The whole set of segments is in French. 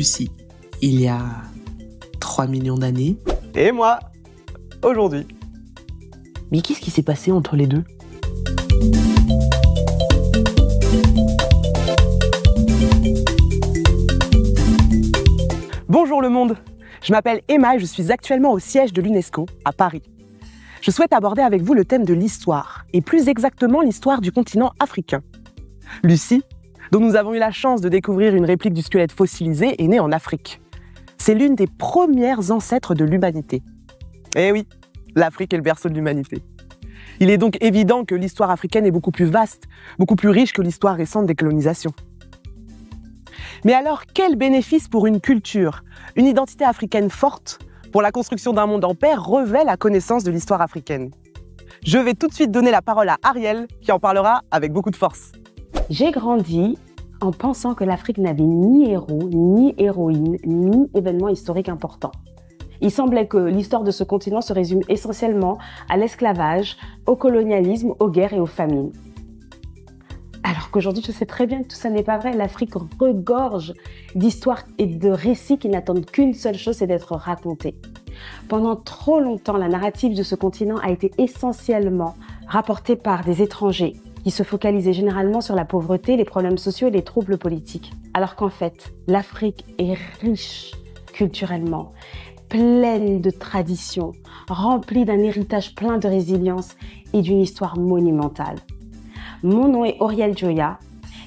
Lucie, il y a 3 millions d'années. Et moi, aujourd'hui. Mais qu'est-ce qui s'est passé entre les deux ? Bonjour le monde, je m'appelle Emma et je suis actuellement au siège de l'UNESCO, à Paris. Je souhaite aborder avec vous le thème de l'histoire, et plus exactement l'histoire du continent africain. Lucie, dont nous avons eu la chance de découvrir une réplique du squelette fossilisé, est née en Afrique. C'est l'une des premières ancêtres de l'humanité. Eh oui, l'Afrique est le berceau de l'humanité. Il est donc évident que l'histoire africaine est beaucoup plus vaste, beaucoup plus riche que l'histoire récente des colonisations. Mais alors, quel bénéfice pour une culture, une identité africaine forte, pour la construction d'un monde en paix, revêt la connaissance de l'histoire africaine ? Je vais tout de suite donner la parole à Ariel, qui en parlera avec beaucoup de force. J'ai grandi en pensant que l'Afrique n'avait ni héros, ni héroïne, ni événement historique important. Il semblait que l'histoire de ce continent se résume essentiellement à l'esclavage, au colonialisme, aux guerres et aux famines. Alors qu'aujourd'hui, je sais très bien que tout ça n'est pas vrai. L'Afrique regorge d'histoires et de récits qui n'attendent qu'une seule chose, c'est d'être racontés. Pendant trop longtemps, la narrative de ce continent a été essentiellement rapportée par des étrangers qui se focalisaient généralement sur la pauvreté, les problèmes sociaux et les troubles politiques. Alors qu'en fait, l'Afrique est riche culturellement, pleine de traditions, remplie d'un héritage plein de résilience et d'une histoire monumentale. Mon nom est Auriel Joya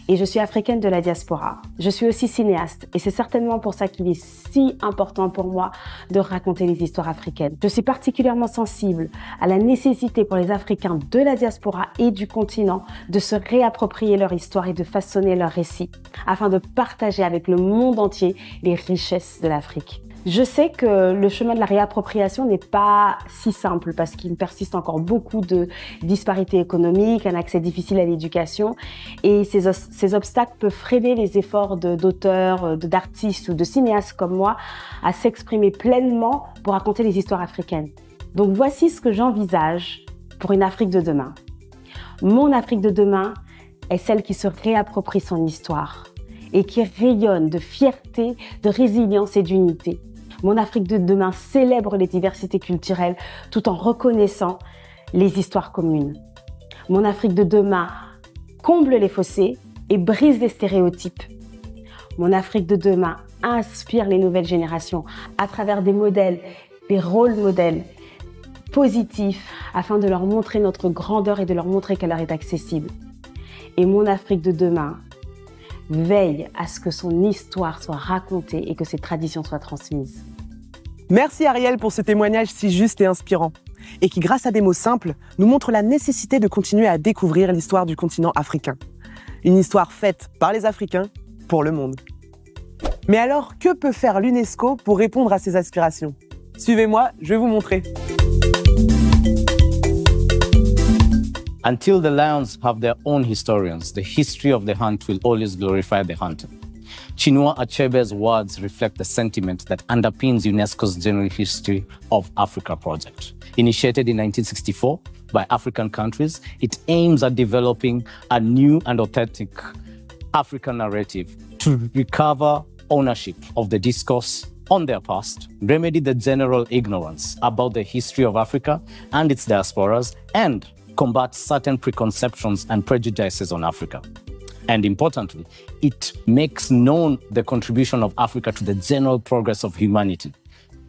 et je suis africaine de la diaspora. Je suis aussi cinéaste et c'est certainement pour ça qu'il est si important pour moi de raconter les histoires africaines. Je suis particulièrement sensible à la nécessité pour les Africains de la diaspora et du continent de se réapproprier leur histoire et de façonner leur récit afin de partager avec le monde entier les richesses de l'Afrique. Je sais que le chemin de la réappropriation n'est pas si simple parce qu'il persiste encore beaucoup de disparités économiques, un accès difficile à l'éducation et ces obstacles peuvent freiner les efforts d'auteurs, d'artistes ou de cinéastes comme moi à s'exprimer pleinement pour raconter les histoires africaines. Donc voici ce que j'envisage pour une Afrique de demain. Mon Afrique de demain est celle qui se réapproprie son histoire et qui rayonne de fierté, de résilience et d'unité. Mon Afrique de demain célèbre les diversités culturelles tout en reconnaissant les histoires communes. Mon Afrique de demain comble les fossés et brise les stéréotypes. Mon Afrique de demain inspire les nouvelles générations à travers des modèles, des rôles modèles positifs afin de leur montrer notre grandeur et de leur montrer qu'elle leur est accessible. Et mon Afrique de demain veille à ce que son histoire soit racontée et que ses traditions soient transmises. Merci Ariel pour ce témoignage si juste et inspirant, et qui, grâce à des mots simples, nous montre la nécessité de continuer à découvrir l'histoire du continent africain. Une histoire faite par les Africains pour le monde. Mais alors, que peut faire l'UNESCO pour répondre à ces aspirations ? Suivez-moi, je vais vous montrer. Until the lions have their own historians, the history of the hunt will always glorify the hunter. Chinua Achebe's words reflect the sentiment that underpins UNESCO's General History of Africa project. Initiated in 1964 by African countries, it aims at developing a new and authentic African narrative to recover ownership of the discourse on their past, remedy the general ignorance about the history of Africa and its diasporas, and combat certain preconceptions and prejudices on Africa. And importantly, it makes known the contribution of Africa to the general progress of humanity.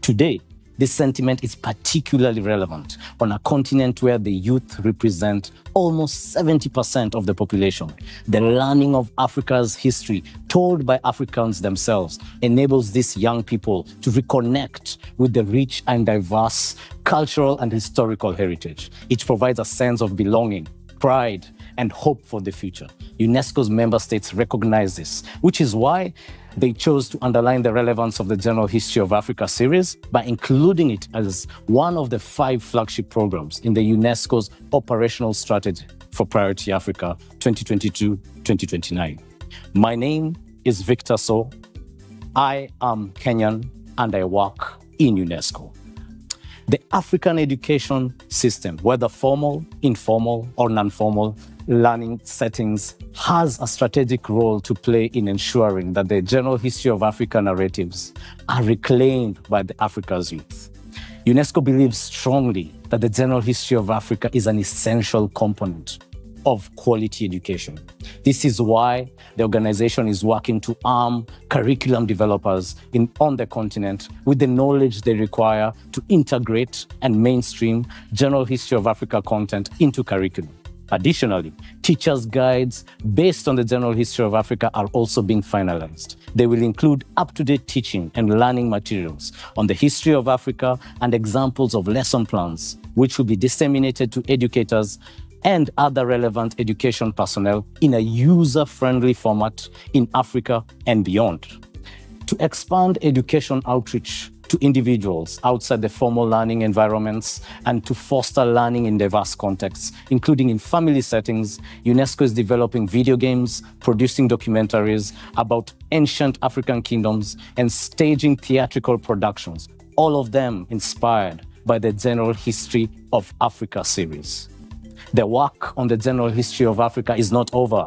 Today, this sentiment is particularly relevant on a continent where the youth represent almost 70% of the population. The learning of Africa's history, told by Africans themselves, enables these young people to reconnect with the rich and diverse cultural and historical heritage. It provides a sense of belonging, pride, and hope for the future. UNESCO's member states recognize this, which is why they chose to underline the relevance of the General History of Africa series by including it as one of the 5 flagship programs in the UNESCO's Operational Strategy for Priority Africa 2022-2029. My name is Victor So. I am Kenyan and I work in UNESCO. The African education system, whether formal, informal, or non-formal learning settings, has a strategic role to play in ensuring that the general history of Africa narratives are reclaimed by the Africa's youth. UNESCO believes strongly that the general history of Africa is an essential component of quality education. This is why the organization is working to arm curriculum developers on the continent with the knowledge they require to integrate and mainstream general history of Africa content into curriculum. Additionally, teachers' guides based on the general history of Africa are also being finalized. They will include up-to-date teaching and learning materials on the history of Africa and examples of lesson plans, which will be disseminated to educators and other relevant education personnel in a user-friendly format in Africa and beyond. To expand education outreach to individuals outside the formal learning environments and to foster learning in diverse contexts, including in family settings, UNESCO is developing video games, producing documentaries about ancient African kingdoms, and staging theatrical productions, all of them inspired by the General History of Africa series. The work on the general history of Africa is not over.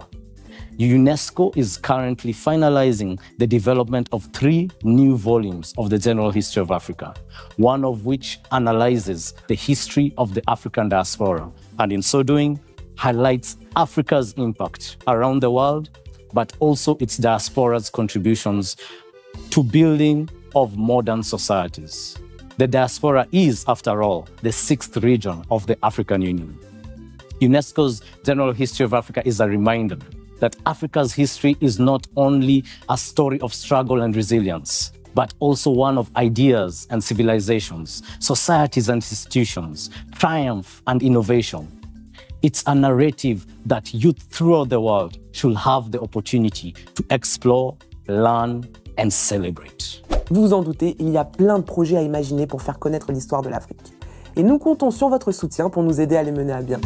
UNESCO is currently finalizing the development of 3 new volumes of the general history of Africa, one of which analyzes the history of the African diaspora, and in so doing, highlights Africa's impact around the world, but also its diaspora's contributions to building of modern societies. The diaspora is, after all, the 6th region of the African Union. UNESCO's General History of Africa is a reminder that Africa's history is not only a story of struggle and resilience, but also one of ideas and civilizations, societies and institutions, triumph and innovation. It's a narrative that youth throughout the world should have the opportunity to explore, learn, and celebrate. Vous vous en doutez, il y a plein de projets à imaginer pour faire connaître l'histoire de l'Afrique. Et nous comptons sur votre soutien pour nous aider à les mener à bien.